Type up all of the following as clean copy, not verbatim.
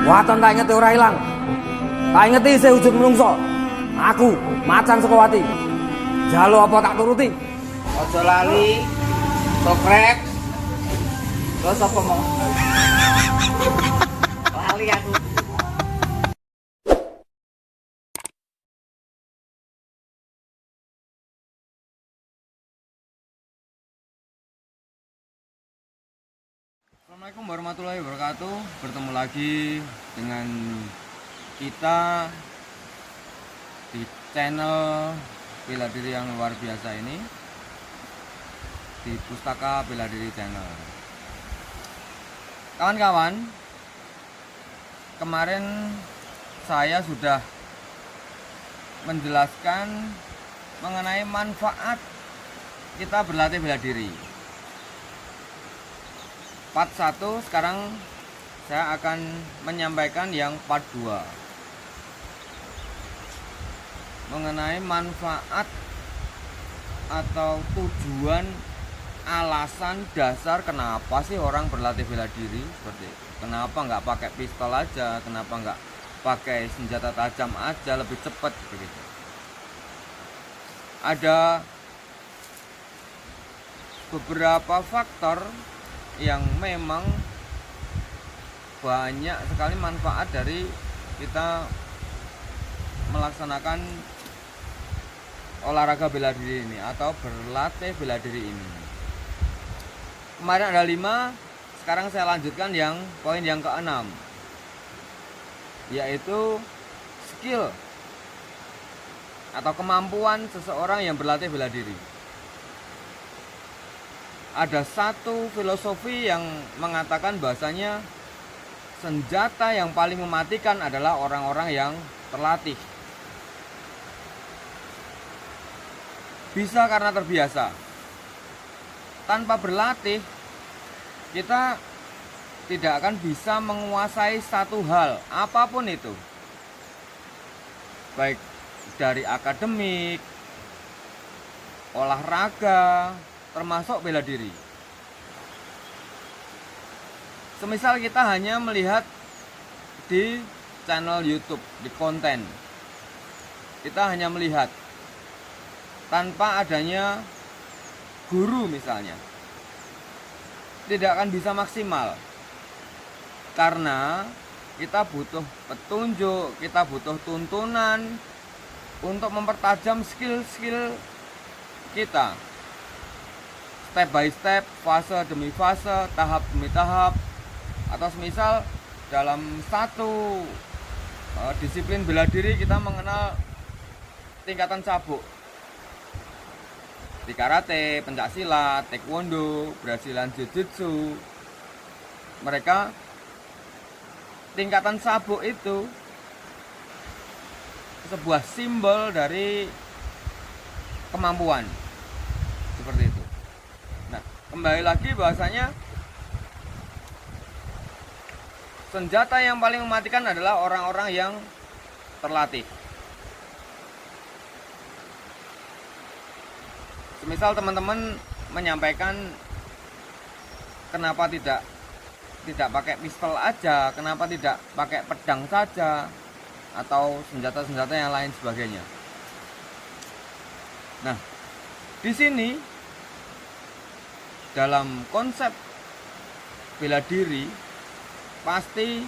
Waton tak ingeti ora ilang. Tak ingeti isih wujud menungso. Aku Macan Sukawati. Jalo apa tak turuti? Ojo lali, sokrek. Terus apa mau? Lali aku. Assalamualaikum warahmatullahi wabarakatuh. Bertemu lagi dengan kita di channel bela diri yang luar biasa ini, di Pustaka Bela Diri Channel. Kawan-kawan, kemarin saya sudah menjelaskan mengenai manfaat kita berlatih bela diri. Part 1, sekarang saya akan menyampaikan yang part 2 mengenai manfaat atau tujuan, alasan dasar kenapa sih orang berlatih bela diri seperti itu. Kenapa nggak pakai pistol aja, kenapa nggak pakai senjata tajam aja, lebih cepat begitu. Ada beberapa faktor yang memang banyak sekali manfaat dari kita melaksanakan olahraga bela diri ini atau berlatih bela diri ini. Kemarin ada 5, sekarang saya lanjutkan yang poin yang ke-6, yaitu skill atau kemampuan seseorang yang berlatih bela diri. Ada satu filosofi yang mengatakan bahasanya senjata yang paling mematikan adalah orang-orang yang terlatih. Bisa karena terbiasa. Tanpa berlatih, kita tidak akan bisa menguasai satu hal, apapun itu. Baik dari akademik, olahraga, termasuk bela diri. Semisal kita hanya melihat di channel YouTube, di konten, kita hanya melihat tanpa adanya guru misalnya, tidak akan bisa maksimal, karena kita butuh petunjuk, kita butuh tuntunan untuk mempertajam skill-skill kita, step by step, fase demi fase, tahap demi tahap. Atau semisal dalam satu disiplin bela diri kita mengenal tingkatan cabuk di karate, pencaksilat, taekwondo, Brazilian jiu-jitsu. Mereka tingkatan sabuk itu sebuah simbol dari kemampuan seperti itu. Nah, kembali lagi bahwasanya senjata yang paling mematikan adalah orang-orang yang terlatih. Semisal teman-teman menyampaikan kenapa tidak pakai pistol aja, kenapa tidak pakai pedang saja, atau senjata-senjata yang lain sebagainya. Nah, di sini dalam konsep bela diri pasti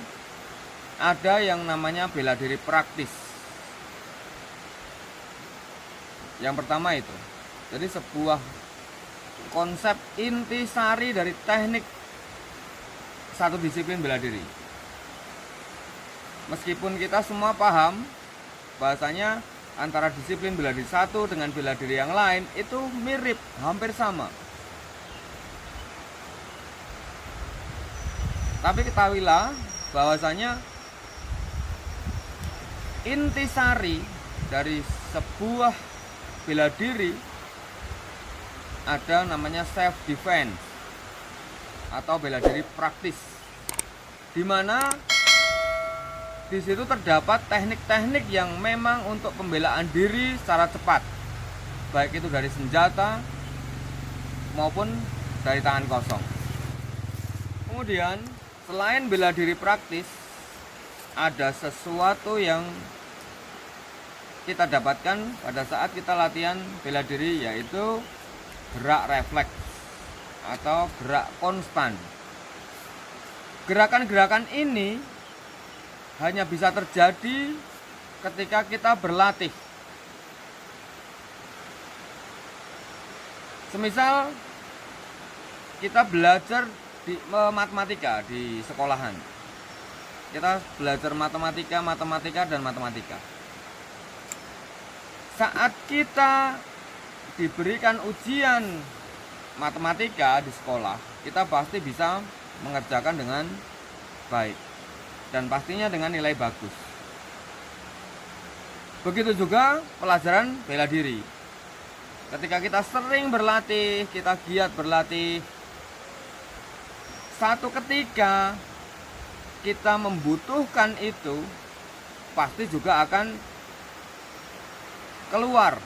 ada yang namanya bela diri praktis. Yang pertama itu, jadi sebuah konsep intisari dari teknik satu disiplin bela diri. Meskipun kita semua paham bahasanya antara disiplin bela diri satu dengan bela diri yang lain itu mirip, hampir sama. Tapi ketahuilah bahwasanya intisari dari sebuah bela diri ada namanya self defense atau bela diri praktis, di mana di situ terdapat teknik-teknik yang memang untuk pembelaan diri secara cepat, baik itu dari senjata maupun dari tangan kosong. Kemudian selain bela diri praktis, ada sesuatu yang kita dapatkan pada saat kita latihan bela diri, yaitu gerak refleks atau gerak konstan. Gerakan-gerakan ini hanya bisa terjadi ketika kita berlatih. Semisal kita belajar di matematika di sekolahan. Kita belajar matematika dan matematika. Saat kita diberikan ujian matematika di sekolah, kita pasti bisa mengerjakan dengan baik dan pastinya dengan nilai bagus. Begitu juga pelajaran bela diri. Ketika kita sering berlatih, kita giat berlatih, satu ketika kita membutuhkan itu, pasti juga akan keluar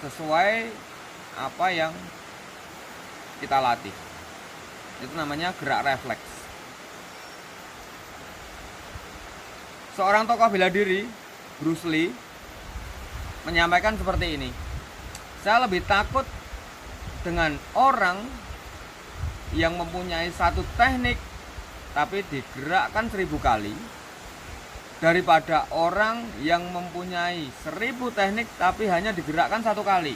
sesuai apa yang kita latih. Itu namanya gerak refleks. Seorang tokoh bela diri, Bruce Lee, menyampaikan seperti ini: saya lebih takut dengan orang yang mempunyai satu teknik tapi digerakkan 1000 kali, daripada orang yang mempunyai 1000 teknik tapi hanya digerakkan 1 kali.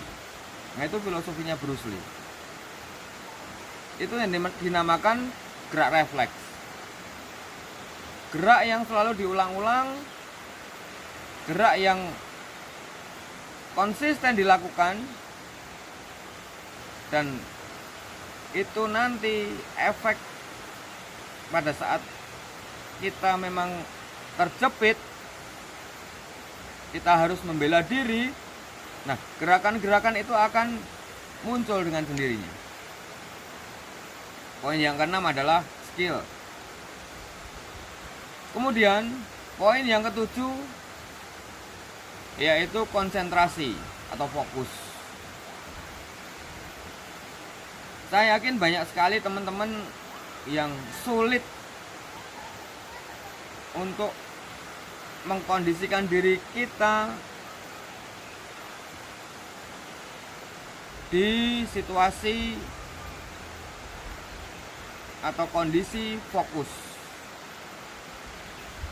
Nah, itu filosofinya Bruce Lee. Itu yang dinamakan gerak refleks. Gerak yang selalu diulang-ulang, gerak yang konsisten dilakukan, dan itu nanti efek pada saat kita memang terjepit, kita harus membela diri. Nah, gerakan-gerakan itu akan muncul dengan sendirinya. Poin yang keenam adalah skill. Kemudian poin yang ketujuh yaitu konsentrasi atau fokus. Saya yakin banyak sekali teman-teman yang sulit untuk mengkondisikan diri kita di situasi atau kondisi fokus.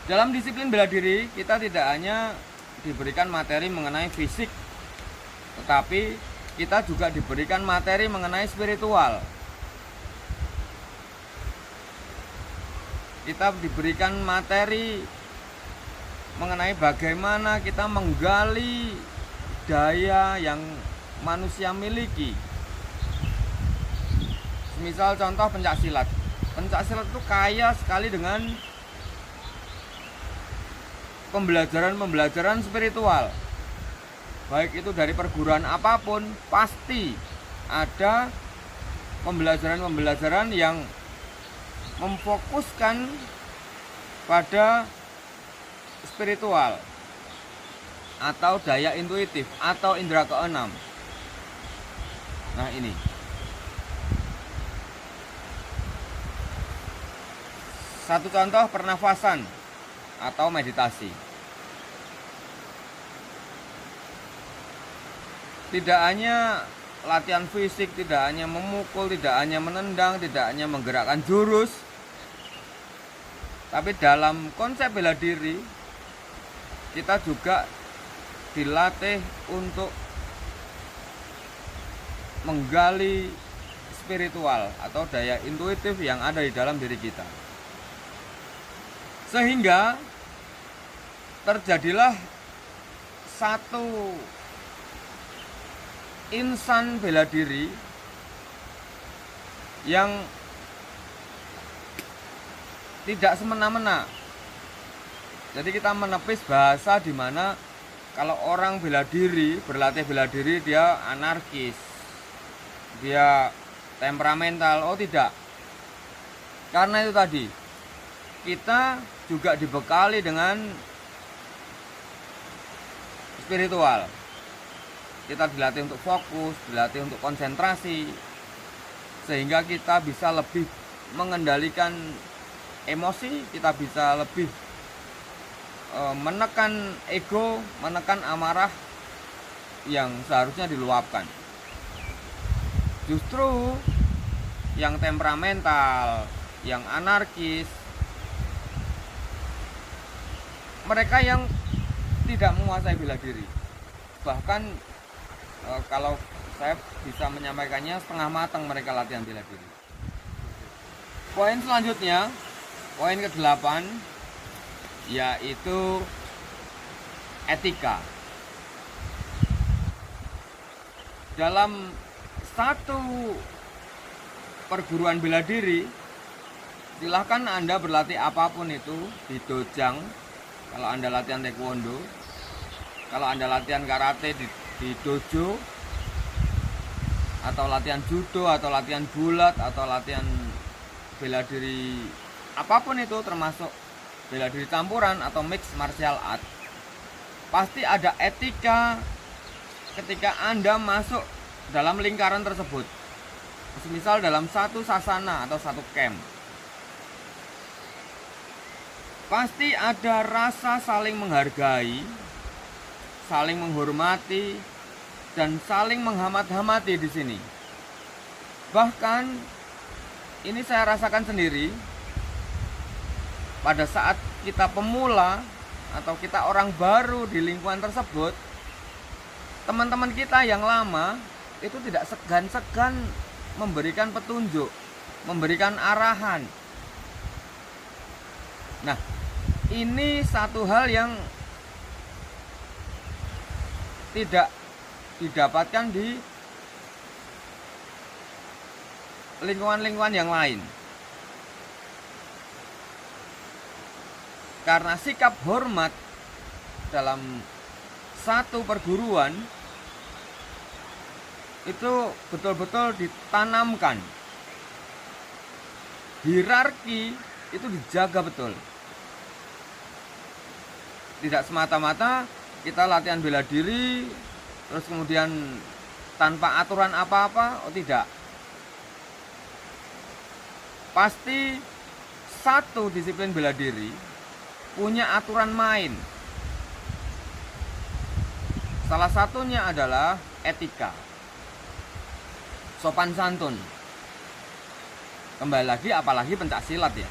Dalam disiplin bela diri, kita tidak hanya diberikan materi mengenai fisik, tetapi kita juga diberikan materi mengenai spiritual. Kita diberikan materi mengenai bagaimana kita menggali daya yang manusia miliki. Misal contoh pencak silat. Pencak silat itu kaya sekali dengan pembelajaran spiritual. Baik itu dari perguruan apapun, pasti ada pembelajaran yang memfokuskan pada spiritual atau daya intuitif atau indera keenam. Nah, ini satu contoh pernafasan atau meditasi. Tidak hanya latihan fisik, tidak hanya memukul, tidak hanya menendang, tidak hanya menggerakkan jurus, tapi dalam konsep bela diri kita juga dilatih untuk menggali spiritual atau daya intuitif yang ada di dalam diri kita. Sehingga terjadilah satu insan bela diri yang tidak semena-mena. Jadi kita menepis bahasa di mana kalau orang bela diri, berlatih bela diri, dia anarkis, dia temperamental. Oh, tidak. Karena itu tadi, kita juga dibekali dengan spiritual. Kita dilatih untuk fokus, dilatih untuk konsentrasi, sehingga kita bisa lebih mengendalikan emosi, kita bisa lebih menekan ego, menekan amarah yang seharusnya diluapkan. Justru yang temperamental, yang anarkis, mereka yang tidak menguasai bela diri. Bahkan kalau saya bisa menyampaikannya, setengah matang mereka latihan bela diri. Poin selanjutnya, poin ke-8, yaitu etika. Dalam satu perguruan bela diri, silahkan Anda berlatih apapun itu, di dojang, kalau Anda latihan taekwondo, kalau Anda latihan karate di dojo, atau latihan judo, atau latihan gulat, atau latihan bela diri apapun itu, termasuk bela diri campuran atau mixed martial art, pasti ada etika ketika Anda masuk dalam lingkaran tersebut. Misal dalam satu sasana atau satu camp, pasti ada rasa saling menghargai, saling menghormati, dan saling menghamati di sini. Bahkan ini saya rasakan sendiri pada saat kita pemula atau kita orang baru di lingkungan tersebut. Teman-teman kita yang lama itu tidak segan-segan memberikan petunjuk, memberikan arahan. Nah, ini satu hal yang tidak didapatkan di lingkungan-lingkungan yang lain. Karena sikap hormat dalam satu perguruan itu betul-betul ditanamkan. Hierarki itu dijaga betul. Tidak semata-mata kita latihan bela diri terus kemudian tanpa aturan apa-apa, oh tidak. Pasti satu disiplin bela diri punya aturan main. Salah satunya adalah etika, sopan santun. Kembali lagi, apalagi pencak silat ya.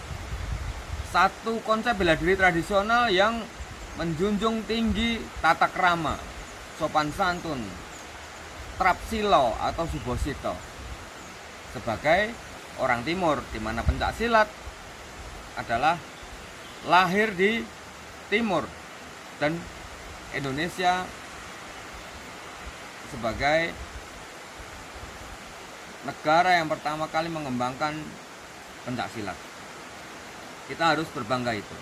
Satu konsep bela diri tradisional yang menjunjung tinggi tata krama, sopan santun, trapsilo atau subosito. Sebagai orang timur, di mana pencak silat adalah lahir di timur dan Indonesia sebagai negara yang pertama kali mengembangkan pencak silat. Kita harus berbangga itu.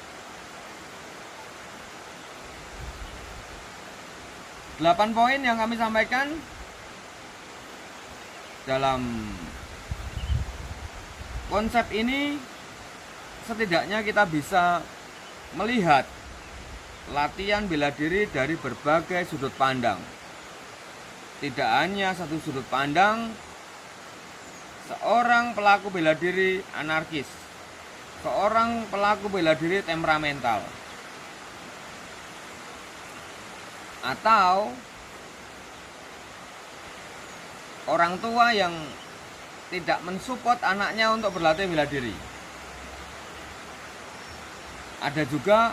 8 poin yang kami sampaikan dalam konsep ini, setidaknya kita bisa melihat latihan bela diri dari berbagai sudut pandang. Tidak hanya satu sudut pandang, seorang pelaku bela diri anarkis, seorang pelaku bela diri temperamental, atau orang tua yang tidak mensupport anaknya untuk berlatih bela diri. Ada juga,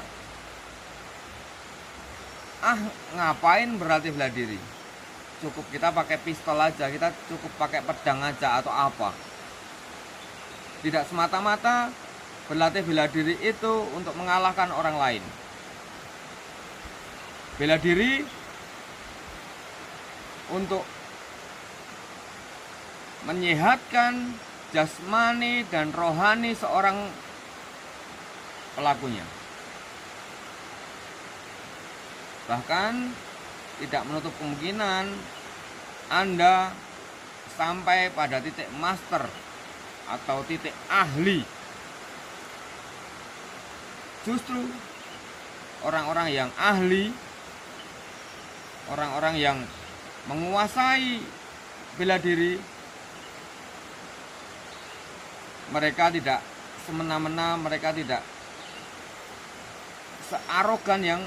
ngapain berlatih bela diri? Cukup kita pakai pistol aja, kita cukup pakai pedang aja atau apa. Tidak semata-mata berlatih bela diri itu untuk mengalahkan orang lain. Bela diri untuk menyehatkan jasmani dan rohani seorang pelakunya. Bahkan tidak menutup kemungkinan Anda sampai pada titik master atau titik ahli. Justru orang-orang yang ahli, orang-orang yang menguasai bela diri, mereka tidak semena-mena, mereka tidak searogan yang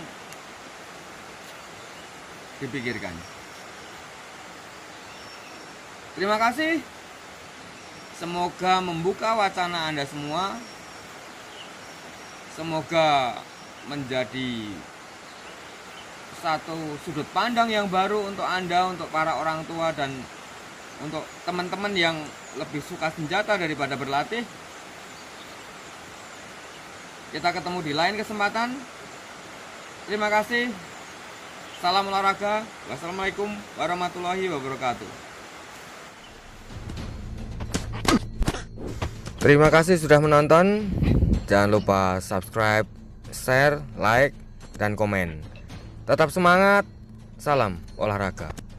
dipikirkan. Terima kasih. Semoga membuka wacana Anda semua. Semoga menjadi satu sudut pandang yang baru untuk Anda, untuk para orang tua, dan untuk teman-teman yang lebih suka senjata daripada berlatih. Kita ketemu di lain kesempatan. Terima kasih. Salam olahraga. Wassalamualaikum warahmatullahi wabarakatuh. Terima kasih sudah menonton. Jangan lupa subscribe, share, like, dan komen. Tetap semangat. Salam olahraga.